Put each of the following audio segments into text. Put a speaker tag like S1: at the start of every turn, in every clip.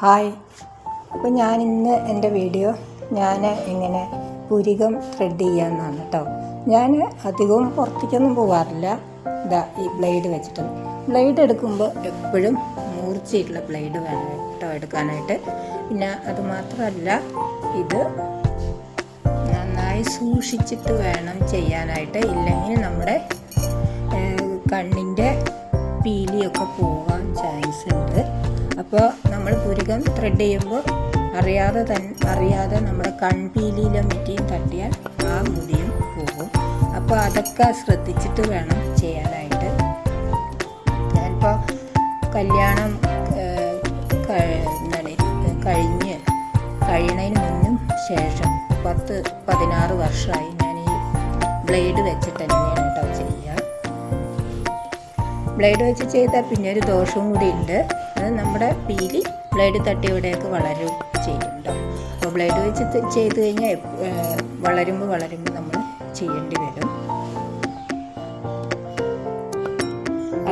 S1: Hi. അപ്പോൾ ഞാനിന്ന് എൻ്റെ വീഡിയോ ഞാൻ എങ്ങനെ പുരികം ത്രെഡ് ചെയ്യാമെന്നാണ് കേട്ടോ. ഞാൻ അധികവും പുറത്തേക്കൊന്നും പോകാറില്ല. ഇതാ ഈ ബ്ലേഡ് വെച്ചിട്ട് ബ്ലേഡ് എടുക്കുമ്പോൾ എപ്പോഴും മൂർച്ചയിട്ടുള്ള ബ്ലേഡ് വേണം കേട്ടോ എടുക്കാനായിട്ട്. പിന്നെ അതുമാത്രമല്ല, ഇത് നന്നായി സൂക്ഷിച്ചിട്ട് വേണം ചെയ്യാനായിട്ട്. ഇല്ലെങ്കിൽ നമ്മുടെ കണ്ണിൻ്റെ പീലിയൊക്കെ പോകാൻ ചാൻസ് ഉണ്ട്. അപ്പോൾ നമ്മൾ പുരികം ത്രെഡ് ചെയ്യുമ്പോൾ അറിയാതെ നമ്മുടെ കൺപീലിയിലെ മെറ്റിയും തട്ടിയാൽ ആ മുടിയും പോകും. അപ്പോൾ അതൊക്കെ ശ്രദ്ധിച്ചിട്ട് വേണം ചെയ്യാനായിട്ട്. ഞാനിപ്പോൾ കല്യാണം കഴിയണതിന് മുന്നും ശേഷം 16 വർഷമായി ഞാൻ ഈ ബ്ലേഡ് വെച്ചിട്ട് തന്നെയാണ് കേട്ടോ ചെയ്യുക. ബ്ലേഡ് വെച്ച് ചെയ്താൽ പിന്നെ ഒരു ദോഷവും കൂടി ഉണ്ട്. അത് നമ്മുടെ പീലി ബ്ലേഡ് തട്ടിയവിടെയൊക്കെ വളരും ചെയ്യും കേട്ടോ. അപ്പോൾ ബ്ലേഡ് വെച്ച് ചെയ്ത് കഴിഞ്ഞാൽ വളരുമ്പോൾ നമ്മൾ ചെയ്യേണ്ടി വരും.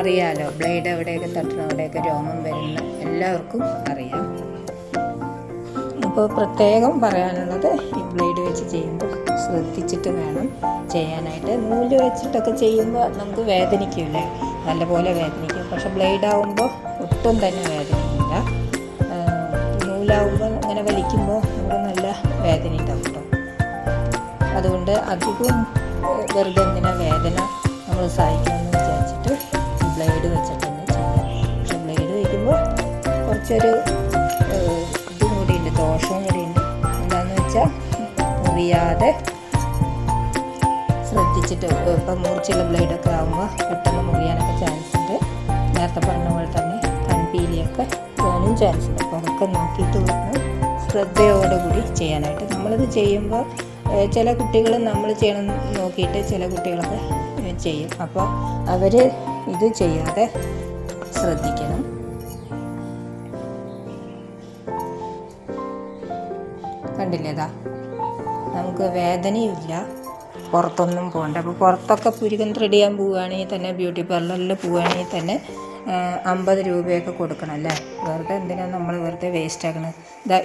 S1: അറിയാലോ, ബ്ലേഡ് എവിടെയൊക്കെ തട്ടണം, അവിടെയൊക്കെ രോമം വരുന്ന എല്ലാവർക്കും അറിയാം. അപ്പോൾ പ്രത്യേകം പറയാനുള്ളത്, ഈ ബ്ലേഡ് വെച്ച് ചെയ്യുമ്പോൾ ശ്രദ്ധിച്ചിട്ട് വേണം ചെയ്യാനായിട്ട്. നൂല് വെച്ചിട്ടൊക്കെ ചെയ്യുമ്പോൾ നമുക്ക് വേദനിക്കില്ലേ, നല്ലപോലെ വേദനിക്കും. പക്ഷെ ബ്ലേഡ് ആകുമ്പോൾ ഒട്ടും തന്നെ വേദനയില്ല. നൂലാവുമ്പോൾ ഇങ്ങനെ വലിക്കുമ്പോൾ നമുക്ക് നല്ല വേദന ഉണ്ടാവും കേട്ടോ. അതുകൊണ്ട് അധികം വെറുതെ എന്തിനാ വേദന നമ്മൾ സഹിക്കണമെന്ന് വിചാരിച്ചിട്ട് ബ്ലേഡ് വെച്ചിട്ട് തന്നെ ചെയ്യാം. പക്ഷെ ബ്ലേഡ് വയ്ക്കുമ്പോൾ കുറച്ചൊരു ഇതും കൂടിയുണ്ട്, ദോഷവും കൂടിയുണ്ട്. എന്താണെന്ന് വെച്ചാൽ മുറിയാതെ ശ്രദ്ധിച്ചിട്ട്. ഇപ്പം മൂർച്ചയുള്ള ബ്ലേഡൊക്കെ ആകുമ്പോൾ പെട്ടെന്ന് മുറിയാനൊക്കെ ചാൻസ് ഉണ്ട്. നേരത്തെ പറഞ്ഞ പോലെ തന്നെ കൺപീലിയൊക്കെ പോകാനും ചാൻസ് ഉണ്ട്. അപ്പോൾ അതൊക്കെ നോക്കിയിട്ട് വേണം ശ്രദ്ധയോടുകൂടി ചെയ്യാനായിട്ട്. നമ്മളിത് ചെയ്യുമ്പോൾ ചില കുട്ടികൾ നമ്മൾ ചെയ്യണം നോക്കിയിട്ട് ചില കുട്ടികളൊക്കെ ചെയ്യും. അപ്പോൾ അവർ ഇത് ചെയ്യാതെ ശ്രദ്ധിക്കണം. കണ്ടില്ലേതാ, നമുക്ക് വേദനയുമില്ല, പുറത്തൊന്നും പോകണ്ട. അപ്പോൾ പുറത്തൊക്കെ പുരികം ത്രെഡ് ചെയ്യാൻ പോവുകയാണെങ്കിൽ തന്നെ, ബ്യൂട്ടി പാർലറിൽ പോവുകയാണെങ്കിൽ തന്നെ 50 രൂപയൊക്കെ കൊടുക്കണം അല്ലേ. വെറുതെ എന്തിനാണ് നമ്മൾ വെറുതെ വേസ്റ്റ് ആക്കണത്.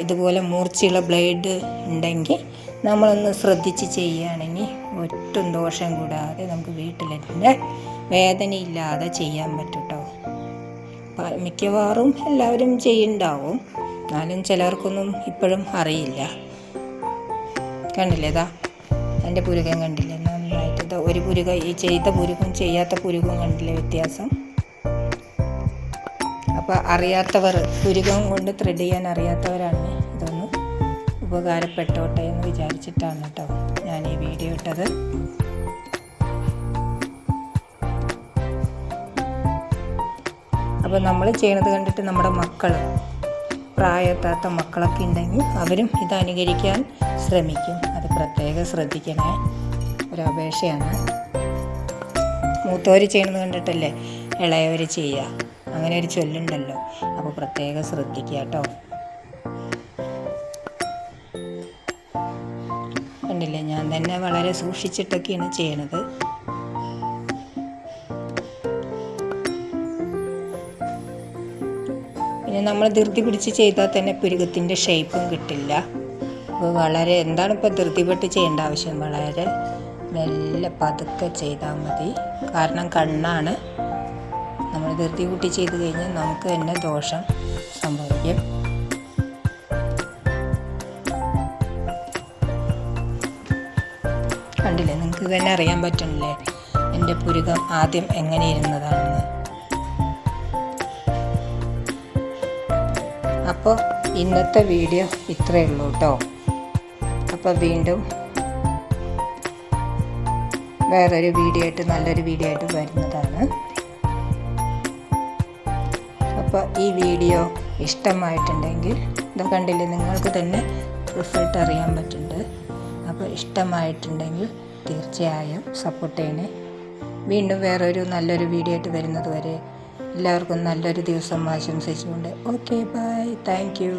S1: ഇതുപോലെ മൂർച്ചയുള്ള ബ്ലേഡ് ഉണ്ടെങ്കിൽ നമ്മളൊന്ന് ശ്രദ്ധിച്ച് ചെയ്യുകയാണെങ്കിൽ ഒട്ടും ദോഷം കൂടാതെ നമുക്ക് വീട്ടിൽ തന്നെ വേദനയില്ലാതെ ചെയ്യാൻ പറ്റും കേട്ടോ. മിക്കവാറും എല്ലാവരും ചെയ്യുന്നുണ്ടാവും, എന്നാലും ചിലർക്കൊന്നും ഇപ്പോഴും അറിയില്ല. കണ്ടില്ലേതാ എൻ്റെ പുരുകം കണ്ടില്ലേ, നന്നായിട്ട്. ഒരു പുരുകം, ഈ ചെയ്ത പുരുകം ചെയ്യാത്ത പുരുകം കണ്ടില്ലേ വ്യത്യാസം. അപ്പോൾ അറിയാത്തവർ, പുരുകം കൊണ്ട് ത്രെഡ് ചെയ്യാൻ അറിയാത്തവരാണ് ഇതൊന്ന് ഉപകാരപ്പെട്ടോട്ടെ എന്ന് വിചാരിച്ചിട്ടാണ് കേട്ടോ ഞാൻ ഈ വീഡിയോ ഇട്ടത്. അപ്പോൾ നമ്മൾ ചെയ്യണത് കണ്ടിട്ട് നമ്മുടെ മക്കൾ, പ്രായത്താത്ത മക്കളൊക്കെ ഉണ്ടെങ്കിൽ അവരും ഇത് അനുകരിക്കാൻ ശ്രമിക്കും. അത് പ്രത്യേകം ശ്രദ്ധിക്കണേ, ഒരപേക്ഷയാണ്. മൂത്തവർ ചെയ്യണത് കണ്ടിട്ടല്ലേ ഇളയവർ ചെയ്യുക, അങ്ങനെ ഒരു ചൊല്ലുണ്ടല്ലോ. അപ്പോൾ പ്രത്യേകം ശ്രദ്ധിക്കുക കേട്ടോ. കണ്ടില്ലേ, ഞാൻ തന്നെ വളരെ സൂക്ഷിച്ചിട്ടൊക്കെയാണ് ചെയ്യണത്. പിന്നെ നമ്മൾ ധൃതി പിടിച്ച് ചെയ്താൽ തന്നെ പുരുകത്തിൻ്റെ ഷേപ്പും കിട്ടില്ല. അപ്പോൾ വളരെ ഇപ്പോൾ ധൃതിപ്പെട്ട് ചെയ്യേണ്ട ആവശ്യം, വളരെ മെല്ലെ പതുക്കെ ചെയ്താൽ മതി. കാരണം കണ്ണാണ്. നമ്മൾ ധൃതി കൂട്ടി ചെയ്ത് കഴിഞ്ഞാൽ നമുക്ക് തന്നെ ദോഷം സംഭവിക്കും. കണ്ടില്ലേ, നിങ്ങൾക്ക് തന്നെ അറിയാൻ പറ്റുന്നില്ലേ എൻ്റെ പുരുകം ആദ്യം എങ്ങനെ ഇരുന്നതാണെന്ന്. അപ്പോൾ ഇന്നത്തെ വീഡിയോ ഇത്രയേ ഉള്ളൂ കേട്ടോ. അപ്പോൾ വീണ്ടും വേറൊരു വീഡിയോ ആയിട്ട്, നല്ലൊരു വീഡിയോ ആയിട്ട് വരുന്നതാണ്. അപ്പോൾ ഈ വീഡിയോ ഇഷ്ടമായിട്ടുണ്ടെങ്കിൽ, ഇത് കണ്ടില്ലേ, നിങ്ങൾക്ക് തന്നെ റിസൾട്ട് അറിയാൻ പറ്റുന്നുണ്ട്. അപ്പോൾ ഇഷ്ടമായിട്ടുണ്ടെങ്കിൽ തീർച്ചയായും സപ്പോർട്ട് ചെയ്യണേ. വീണ്ടും വേറൊരു നല്ലൊരു വീഡിയോ ആയിട്ട് വരുന്നത് വരെ എല്ലാവർക്കും നല്ലൊരു ദിവസം ആശംസിച്ചുകൊണ്ട് ഓക്കെ ബൈ, താങ്ക് യു.